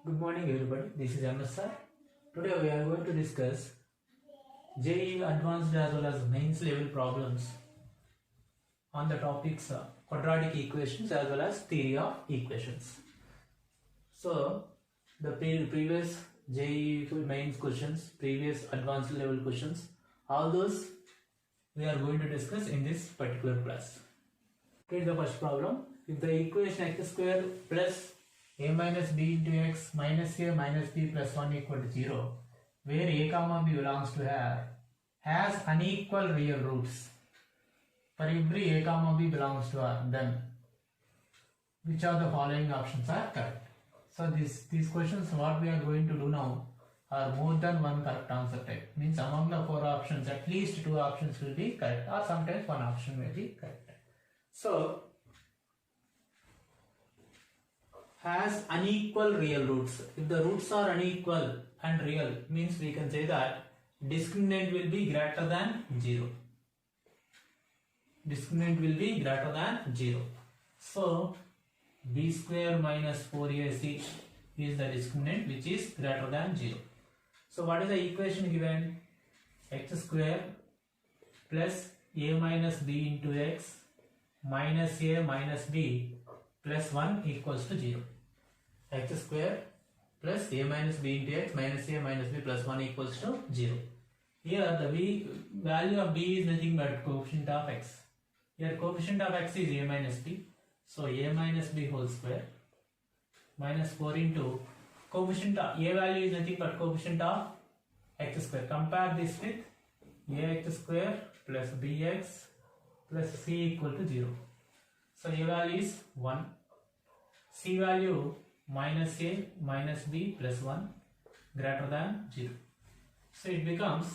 Good morning everybody, this is MS sir. Today we are going to discuss JEE advanced as well as mains level problems on the topics quadratic equations as well as theory of equations. So the previous JEE mains questions, previous advanced level questions, all those we are going to discuss in this particular class. Take the first problem. If the equation x square plus a minus b into x minus a minus b plus 1 equal to 0, where a comma b belongs to R, has unequal real roots. For every a comma b belongs to R, then which of the following options are correct? So these questions what we are going to do now are more than one correct answer type. Means among the 4 options, at least 2 options will be correct, or sometimes one option may be correct. So has unequal real roots. If the roots are unequal and real, means we can say that discriminant will be greater than 0. Discriminant will be greater than 0. So b square minus 4ac is the discriminant which is greater than 0. So what is the equation given? X square plus a minus b into x minus a minus b plus 1 equals to 0. X square plus a minus b into x minus a minus b plus 1 equals to 0. Here the value of b is nothing but coefficient of x. Here coefficient of x is a minus b. So a minus b whole square minus 4 into coefficient of a value is nothing but coefficient of x square. Compare this with ax square plus bx plus c equal to 0. So a value is 1. C value minus a minus b plus 1 greater than 0. So it becomes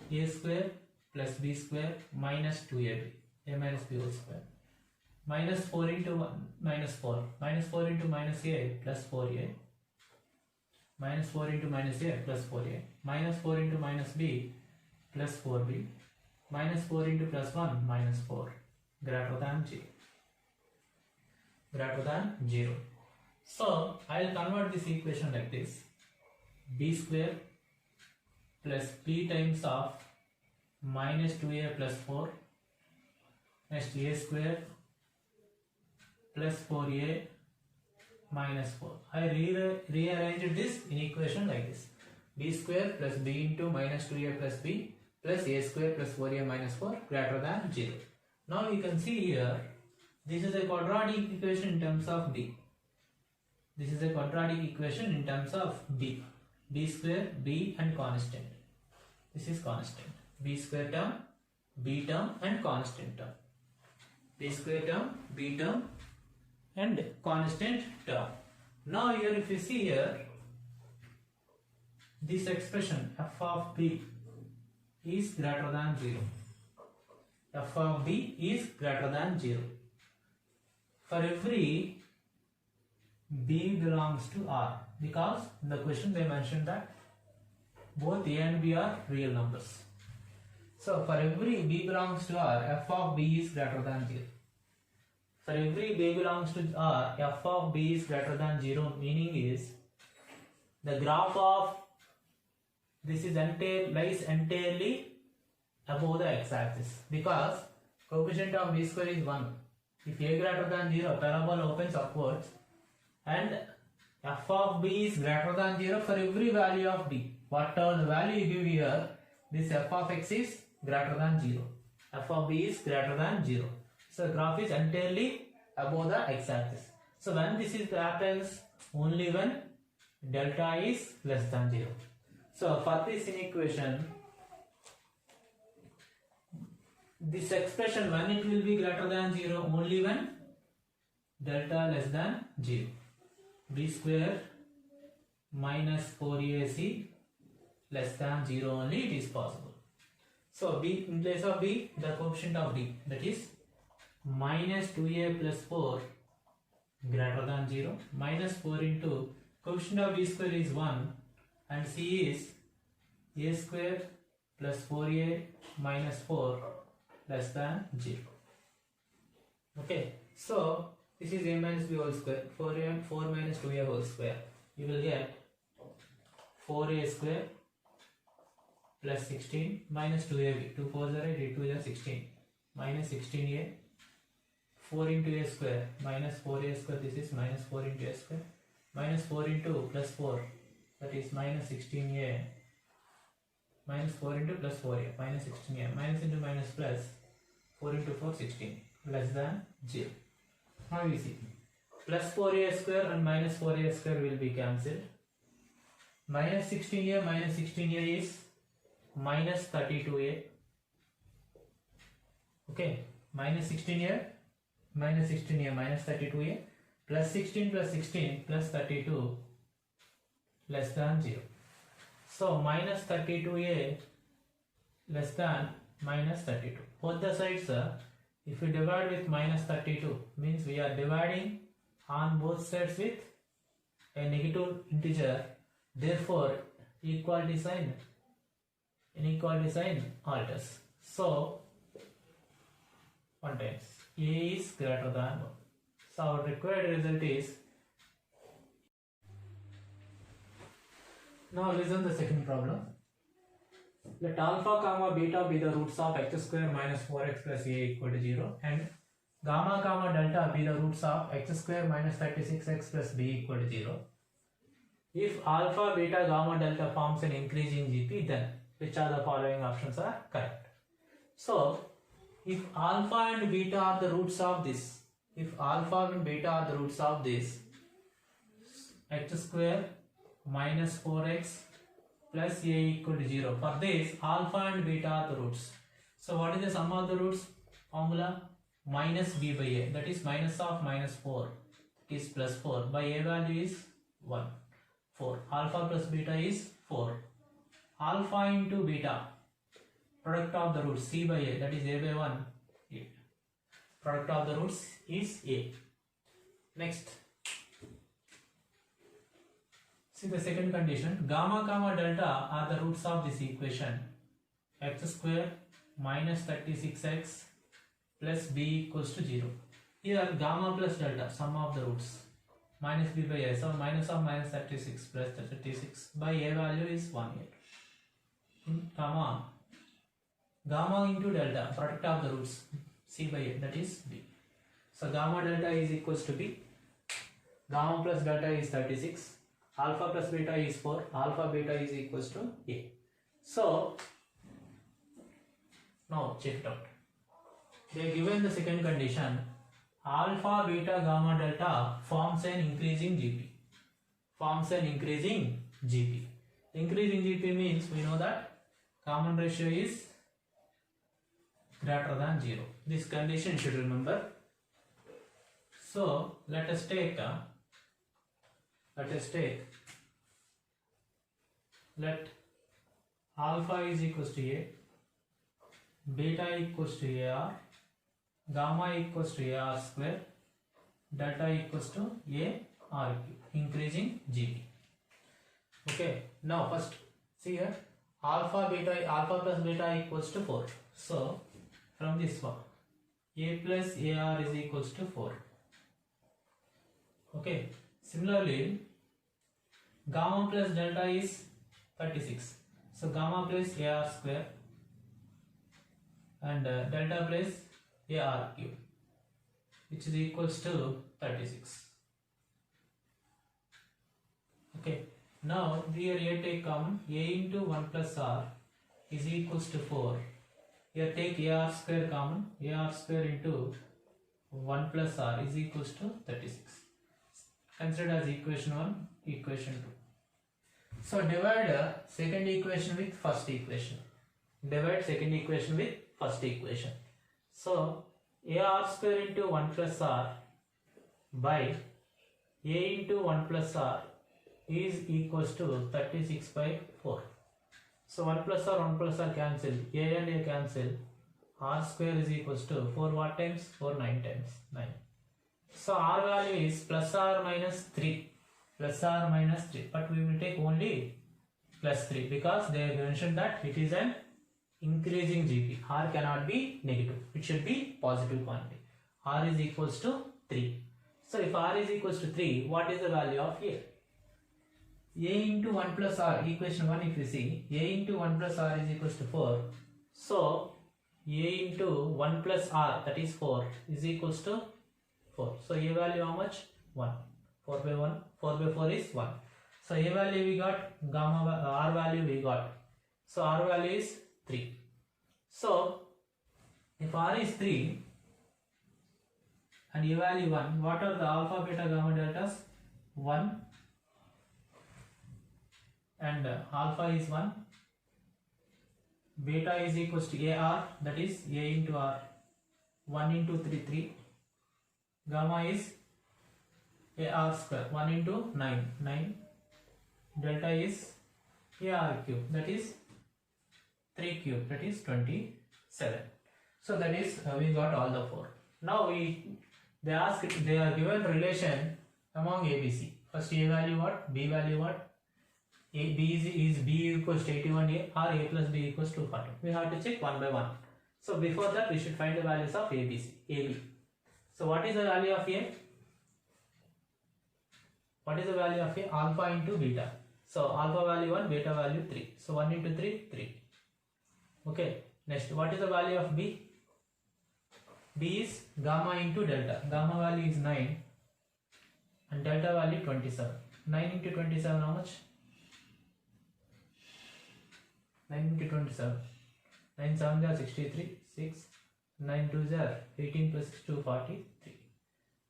a square plus b square minus 2ab, a minus b whole square, minus 4 into 1 minus 4, minus 4 into minus a plus 4a, minus 4 into minus a plus 4a, minus 4 into minus b plus 4b, minus 4 into plus 1 minus 4 greater than 0. Greater than 0. So I will convert this equation like this: b square plus b times of minus 2a plus 4, next a square plus 4a minus 4. I rearranged this in equation like this: b square plus b into minus 2a plus b plus a square plus 4a minus 4 greater than 0. Now you can see here, this is a quadratic equation in terms of b. This is a quadratic equation in terms of b. b square, b and constant. This is constant. b square term, b term and constant term. b square term, b term and constant term. Now here if you see here, this expression f of b is greater than 0. f of b is greater than 0. For every b belongs to R, because in the question they mentioned that both a and b are real numbers. So for every b belongs to R, f of b is greater than 0. For every b belongs to R, f of b is greater than 0, meaning is the graph of this is lies entirely above the x-axis, because coefficient of b square is 1. If a greater than 0, parabola opens upwards, and f of b is greater than 0 for every value of b. Whatever the value you give here, this f of x is greater than 0. f of b is greater than 0. So the graph is entirely above the x-axis. So when this happens, only when delta is less than 0. So for this inequation, this expression, when it will be greater than 0, only when delta less than 0. b square minus 4ac less than 0 only it is possible. So b, in place of b, the coefficient of d, that is minus 2a plus 4 greater than 0, minus 4 into coefficient of b square is 1 and c is a square plus 4a minus 4 less than 0. Okay, so this is a minus b whole square, 4 minus 2a whole square. you will get 4a square plus 16 minus 2ab. 2 4 are 8, 2 is 16 minus 16a. 4 into a square minus 4a square, this is minus 4 into a square, minus 4 into plus 4, that is minus 16a, minus 4 into plus 4a, minus 16a, minus into minus plus 4 into 4, 16, less than 0. Now we see plus 4a square and minus 4a square will be cancelled. Minus 16a is minus 32a. Okay, minus 16a minus 32a, plus 16 plus 32 less than 0. So minus 32a less than minus 32. Both the sides, if we divide with minus 32, means we are dividing on both sides with a negative integer. Therefore, inequality sign alters. So 1 times a is greater than 1. So our required result is, now listen the second problem. Let alpha comma beta be the roots of x square minus 4x plus a equal to 0 and gamma comma delta be the roots of x square minus 36x plus b equal to 0. If alpha, beta, gamma, delta forms an increasing GP, then which are the following options are correct? So if alpha and beta are the roots of this, x square minus 4x plus a equal to 0. For this, alpha and beta are the roots. So what is the sum of the roots? Formula minus b by a, that is minus of minus 4, that is plus 4, by a value is 1, 4. Alpha plus beta is 4. Alpha into beta, product of the roots, c by a, that is a by 1, a. Product of the roots is a. Next, see the second condition, gamma comma delta are the roots of this equation, x square minus 36x plus b equals to 0. Here gamma plus delta, sum of the roots, minus b by a, so minus of minus 36 plus 36 by a value is 1 here. Gamma into delta, product of the roots, c by a, that is b. So gamma delta is equals to b. Gamma plus delta is 36. Alpha plus beta is 4. Alpha beta is equals to a. So now check it out. They are given the second condition. Alpha, beta, gamma, delta forms an increasing GP. Increasing GP means we know that common ratio is greater than 0. This condition should remember. So let us take let alpha is equals to a, beta equals to ar, gamma equals to ar square, delta equals to a r cube, increasing GP. Okay, now first see here, alpha plus beta equals to 4. So from this one, a plus ar is equals to 4. Okay, similarly gamma plus delta is 36. So gamma plus ar square and delta plus ar cube, which is equals to 36. Okay, now here a take common, a into 1 plus r is equals to 4. Here take ar square common, ar square into 1 plus r is equals to 36. Consider as equation 1, equation 2. So divide second equation with first equation. So ar square into 1 plus r by a into 1 plus r is equals to 36 by 4. So 1 plus r cancel, a and a cancel, r square is equals to 4 what times? 4 9 times 9. So r value is plus r minus 3, but we will take only plus 3 because they have mentioned that it is an increasing GP. R cannot be negative, it should be positive quantity. R is equals to 3. So if r is equals to 3, what is the value of a? a into 1 plus r, equation 1 if you see, a into 1 plus r is equals to 4. So a into 1 plus r, that is 4, is equals to 4. So a value how much? 1. 4 by 1, 4 by 4 is 1. So a value we got, r value we got. So r value is 3. So if r is 3 and a value 1, what are the alpha, beta, gamma deltas? 1 and alpha is 1. Beta is equals to ar, that is a into r. 1 into 3, 3. Gamma is ar square, 1 into 9, 9. Delta is ar cube, that is 3 cube, that is 27. So that is we got all the 4. Now they are given relation among ABC. First a value what, b value what, b equals to 81a or a plus b equals to 40. We have to check one by one. So before that we should find the values of AB. So what is the value of a? What is the value of a? Alpha into beta. So alpha value 1, beta value 3. So 1 into 3, 3. Okay. Next, what is the value of b? B is gamma into delta. Gamma value is 9 and delta value 27. 9 into 27 how much? 9 into 27. 9 7 are 63, 6, 9 2 are 18 plus 2 43.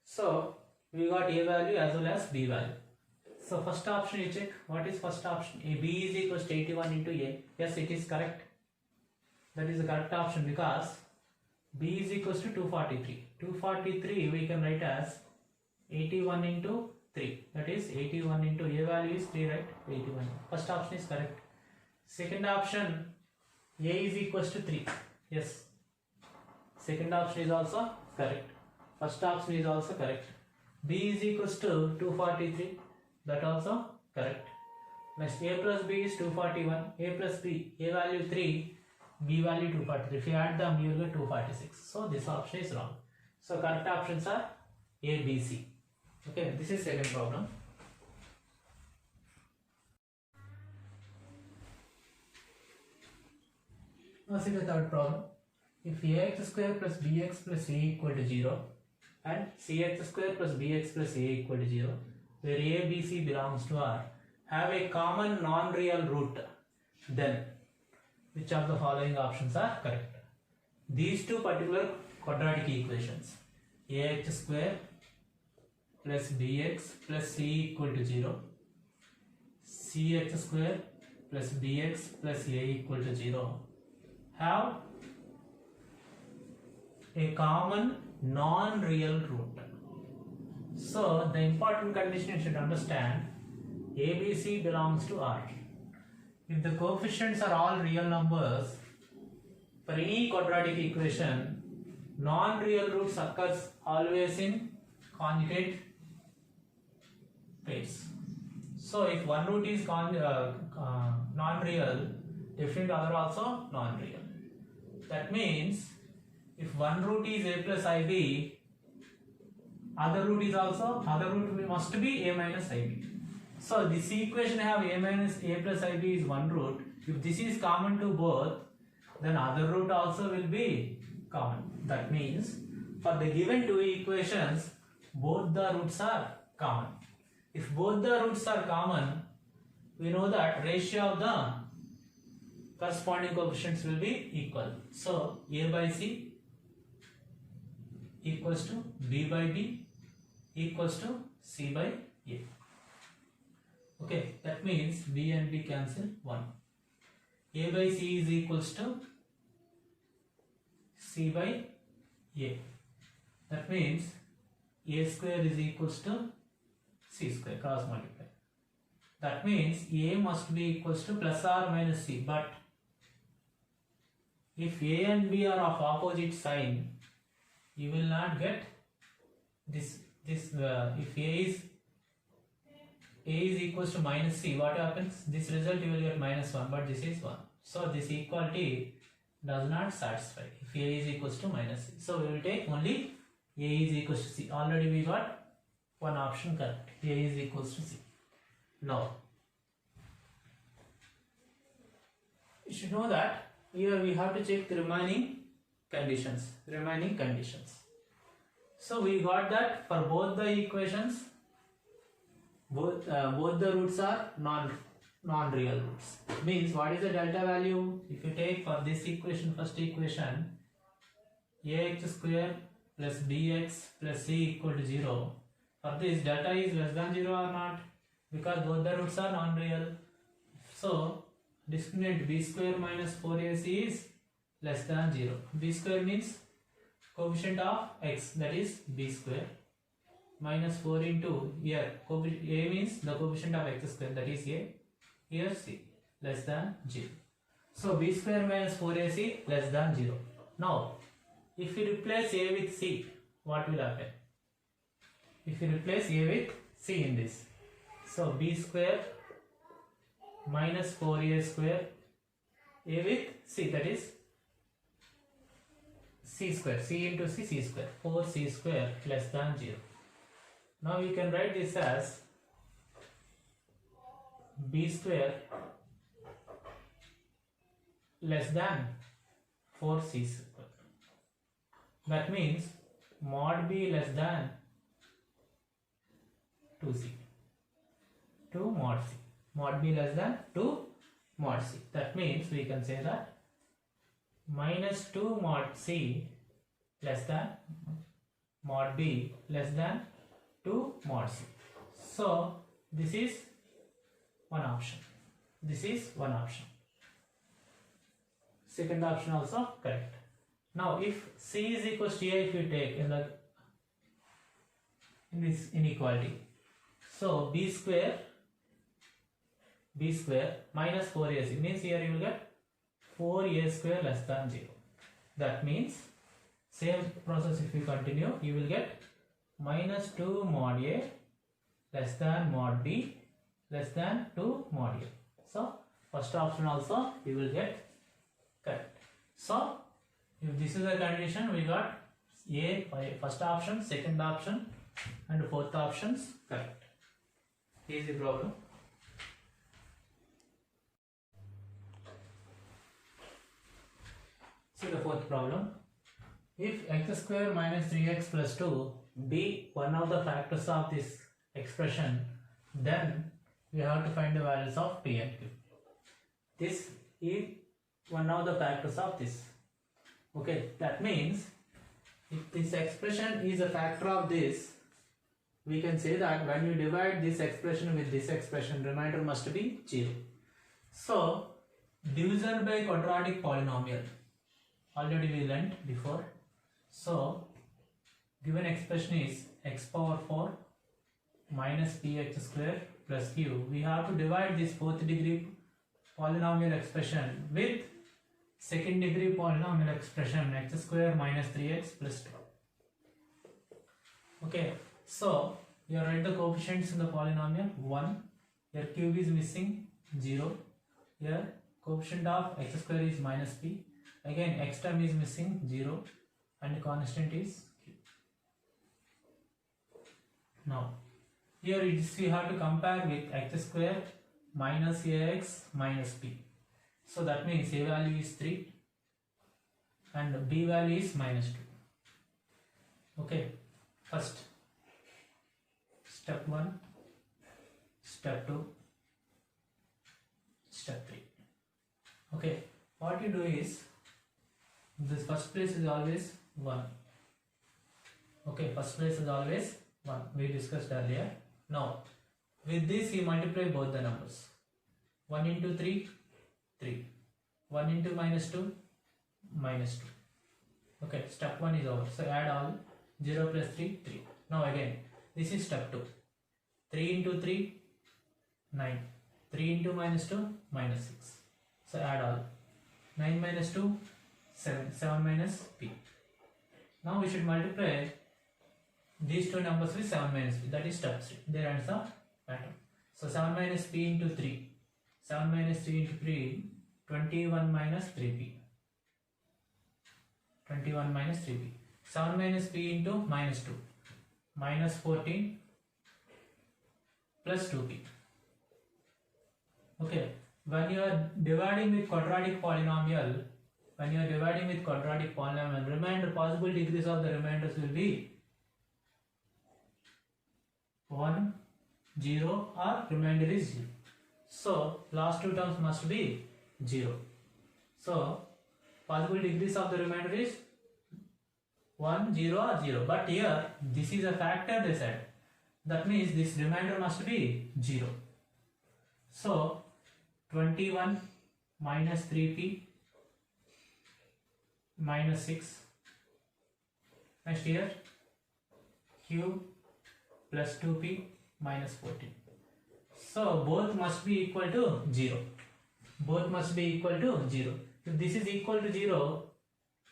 So we got a value as well as b value. So first option you check. What is first option? A b is equals to 81 into a. Yes, it is correct. That is the correct option because b is equals to 243. 243 we can write as 81 into 3. That is 81 into a value is 3, right? 81. First option is correct. Second option, a is equals to 3. Yes. Second option is also correct. First option is also correct. B is equals to 243. That also correct. Next, a plus b is 241. A plus b, a value 3, b value 243. If you add them, you will get 246. So this option is wrong. So correct options are A, B, C. Okay, this is second problem. Now see the third problem. If ax square plus bx plus a equal to 0 and cx square plus bx plus a equal to 0, where a, b, c belongs to R, have a common non-real root, then which of the following options are correct? These two particular quadratic equations, ax square plus bx plus c equal to 0, cx square plus bx plus a equal to 0, have a common non-real root. So the important condition you should understand, ABC belongs to R. If the coefficients are all real numbers, for any quadratic equation, non-real roots occurs always in conjugate pairs. So if one root is non-real, definitely other also non-real. That means if one root is a plus ib, other root must be a minus ib. So this equation have a minus a plus ib is one root. If this is common to both, then other root also will be common. That means for the given two equations, both the roots are common. If both the roots are common, we know that ratio of the corresponding coefficients will be equal. So a by c equals to b by b equals to c by a. Okay, that means b and b cancel 1. A by c is equals to c by a. That means a square is equals to c square, cross multiply. That means a must be equals to plus or minus c, but if a and b are of opposite sign, you will not get this. If a is equals to minus c, what happens? This result you will get minus 1, but this is 1. So this equality does not satisfy if a is equals to minus c. So we will take only a is equals to c. Already we got one option correct. A is equals to c. Now You should know that here we have to check the remaining conditions. So we got that for both the equations, both the roots are non-real roots. Means what is the delta value? If you take for this equation, first equation, ax square plus bx plus c equal to 0. For this, delta is less than 0 or not? Because both the roots are non-real. So discriminant b square minus 4ac is less than 0. B square means coefficient of x, that is b square, minus 4 into here a means the coefficient of x square, that is a, here c, less than 0. So b square minus 4ac less than 0. Now if we replace a with c, what will happen? If we replace a with c in this, so b square minus 4a square, a with c, that is c square, c into c square, 4c square less than 0. Now we can write this as b square less than 4c square. That means mod b less than 2c, 2 mod c, mod b less than 2 mod c. That means we can say that minus 2 mod c less than mod b less than 2 mod c. So this is one option. This is one option. Second option also correct. Now if c is equals to a, if you take in this inequality, so b square minus 4ac means here you will get 4a square less than 0. That means same process if you continue, you will get minus 2 mod a less than mod b less than 2 mod a. So first option also you will get correct. So if this is the condition, we got a by first option, second option and fourth options correct. Easy problem. See the fourth problem. If x square minus 3x plus 2 be one of the factors of this expression, then we have to find the values of p and q. This is one of the factors of this. Okay, that means if this expression is a factor of this, we can say that when you divide this expression with this expression, remainder must be 0. So divisor by quadratic polynomial, already we learnt before. So given expression is x power 4 minus px square plus q. We have to divide this fourth degree polynomial expression with second degree polynomial expression x square minus 3x plus 2. Okay, so you write the coefficients in the polynomial 1, here cube is missing 0, here coefficient of x square is minus p, again x term is missing 0 and constant is q. Now here we have to compare with x square minus ax minus p. So that means a value is 3 and b value is minus 2. Okay, first step 1, step 2, step 3. Okay, what you do is this first place is always 1. Okay, first place is always 1. We discussed earlier. Now with this you multiply both the numbers. 1 into 3, 3. 1 into minus 2, minus 2. Okay, step 1 is over. So add all. 0 plus 3, 3. Now again, this is step 2. 3 into 3, 9. 3 into minus 2, minus 6. So add all. 9 minus 2, 7. 7 minus p. Now we should multiply these two numbers with 7 minus p. That is step 3. There ends the pattern. So 7 minus p into 3. 7 minus 3 into 3, 21 minus 3p. 21 minus 3p. 7 minus p into minus 2. Minus 14 plus 2p. Okay. when you are dividing with quadratic polynomial, remainder possible degrees of the remainders will be 1, 0 or remainder is 0. So last two terms must be 0. So possible degrees of the remainder is 1, 0 or 0. But here this is a factor they said. That means this remainder must be 0. So 21 minus 3p minus 6. Next here q plus 2p minus 14. So both must be equal to 0. If this is equal to 0,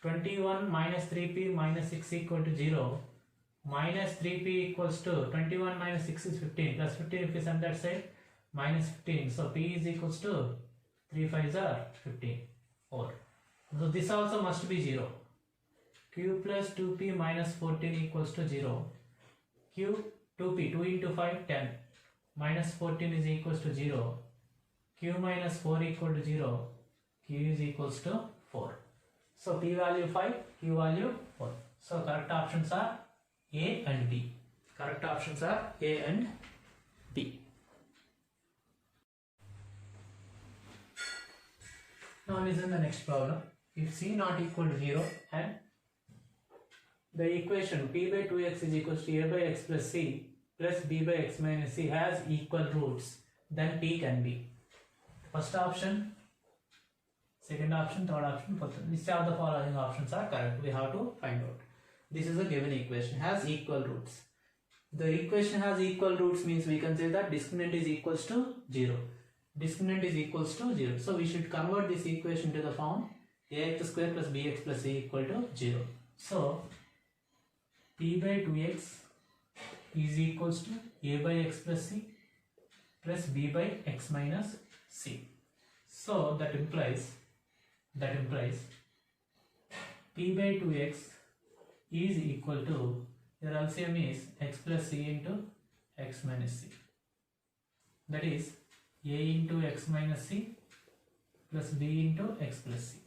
21 minus 3p minus 6 equal to 0. Minus 3p equals to 21 minus 6 is 15. Plus 15 if you send that side, minus 15. So p is equals to 3 5s are 15. 4. So this also must be 0. Q plus 2p minus 14 equals to 0. Q 2p, 2 into 5, 10. Minus 14 is equals to 0. Q minus 4 equal to 0. Q is equals to 4. So p value 5, Q value 4. So correct options are A and B. Now listen the next problem. If C not equal to 0 and the equation p by 2x is equals to a by x plus c plus b by x minus c has equal roots, then p can be first option, second option, third option, fourth. Which of the following options are correct? We have to find out. This is a given equation, has equal roots. The equation has equal roots means we can say that discriminant is equals to 0. So we should convert this equation to the form ax square plus bx plus c equal to 0. So p by 2x is equals to a by x plus c plus b by x minus c. So that implies p by 2x is equal to, your LCM is x plus c into x minus c. That is a into x minus c plus b into x plus c.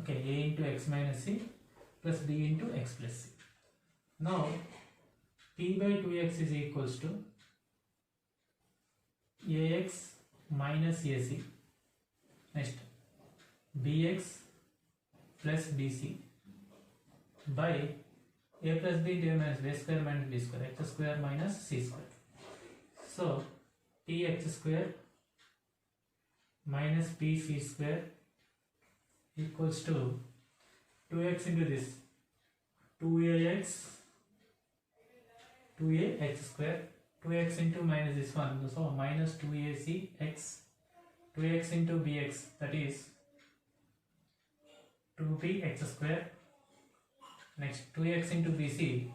Okay, a into x minus c plus b into x plus c. Now p by 2x is equals to ax minus ac, next bx plus bc by a plus b into a minus b square minus b square, x square minus c square. So px square minus pc square equals to 2x into this 2ax square, 2x into minus this one, so minus 2ac x, 2x into bx, that is 2bx square, next 2x into bc,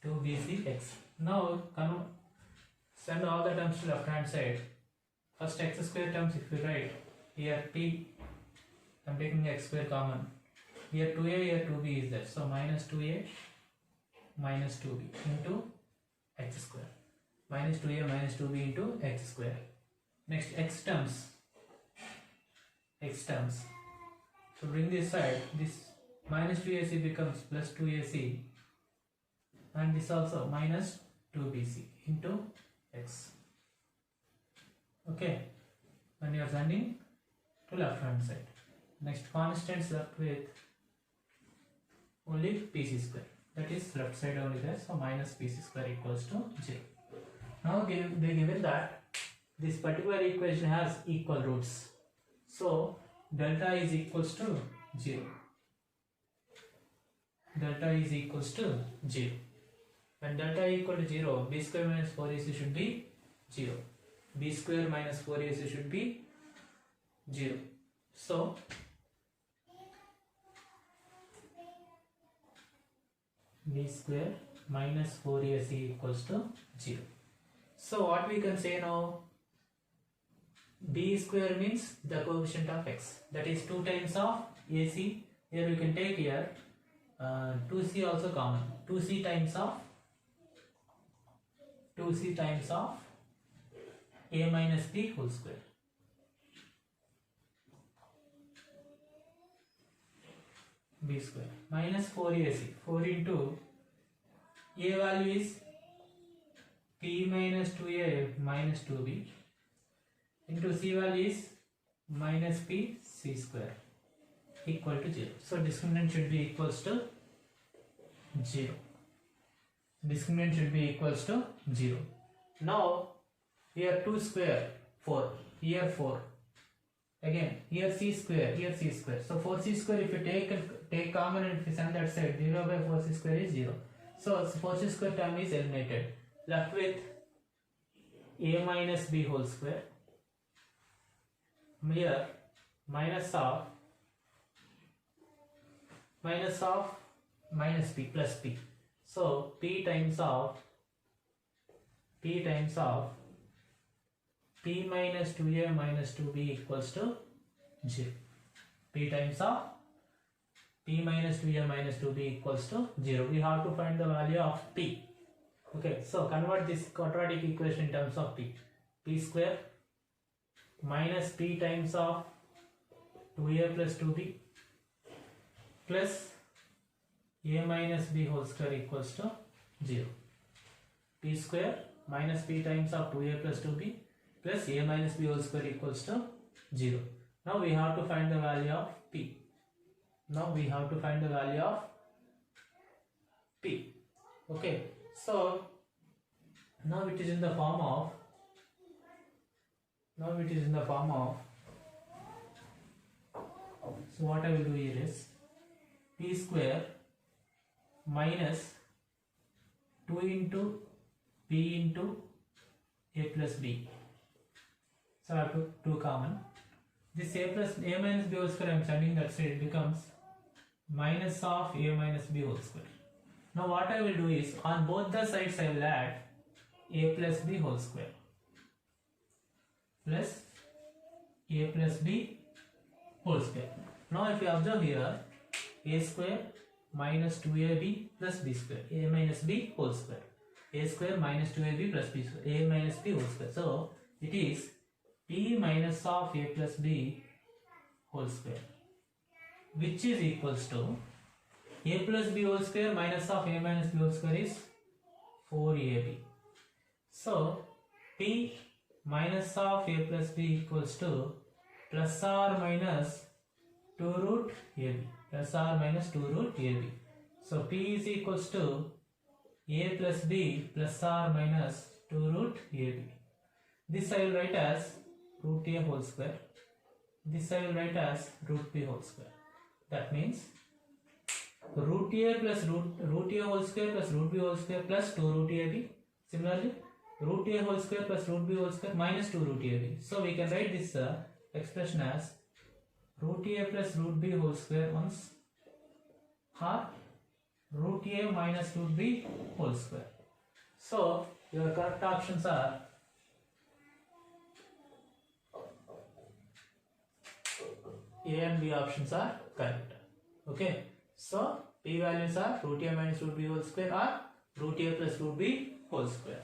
2bcx. Now send all the terms to left hand side. First x square terms if you write, here p, I am taking x square common, here 2a, here 2b is there, so minus 2a minus 2b into x square, minus 2a minus 2b into x square. Next x terms, so bring this side, this minus 2ac becomes plus 2ac and this also minus 2bc into x. Okay, when you are sending to left hand side. Next constants left with only pc square, that is left side only there, so minus pc square equals to 0. Now they given that this particular equation has equal roots, so delta is equals to 0. When delta equal to 0, b square minus 4ac should be 0. B square minus 4ac should be 0. So b square minus 4ac equals to 0. So what we can say now? B square means the coefficient of x, that is 2 times of ac. Here we can take here 2c also common, 2c times of 2c times of a minus b whole square. B square minus 4ac. 4 into a value is p minus 2a minus 2b into c value is minus p c square equal to 0. So discriminant should be equals to 0. Discriminant should be equals to 0. Now here 2 square 4, here 4. Again here c square, here c square. So 4c square, if you take common and if you send that side, 0 by 4c square is 0. So 4c square term is eliminated. Left with a minus b whole square. Here minus of minus p plus p. So p times of p minus 2a minus 2b equals to 0. P times of p minus 2a minus 2b equals to 0. We have to find the value of p. Okay, so convert this quadratic equation in terms of p. P square minus p times of 2a plus 2b plus a minus b whole square equals to 0. P square minus p times of 2a plus 2b plus a minus b whole square equals to 0. Now we have to find the value of p. Okay, so now it is in the form of so what I will do here is p square minus 2 into p into a plus b. So I have to 2 common. This a minus b whole square I am sending that side, it becomes minus of a minus b whole square. Now what I will do is on both the sides I will add a plus b whole square plus a plus b whole square. Now if you observe here, a square minus 2ab plus b square, a minus b whole square, a square minus 2ab plus b square, a minus b whole square. So it is p minus of a plus b whole square, which is equals to a plus b whole square minus of a minus b whole square is 4ab. So p minus of a plus b equals to plus or minus 2 root ab, plus or minus 2 root ab. So p is equals to a plus b plus or minus 2 root ab. This I will write as root a whole square. This I will write as root b whole square. That means root a plus root a whole square plus root b whole square plus 2 root ab. Similarly, root a whole square plus root b whole square minus 2 root ab. So we can write this expression as root a plus root b whole square once or root a minus root b whole square. So your correct options are A and B options are correct. Okay, so p values are root a minus root b whole square or root a plus root b whole square.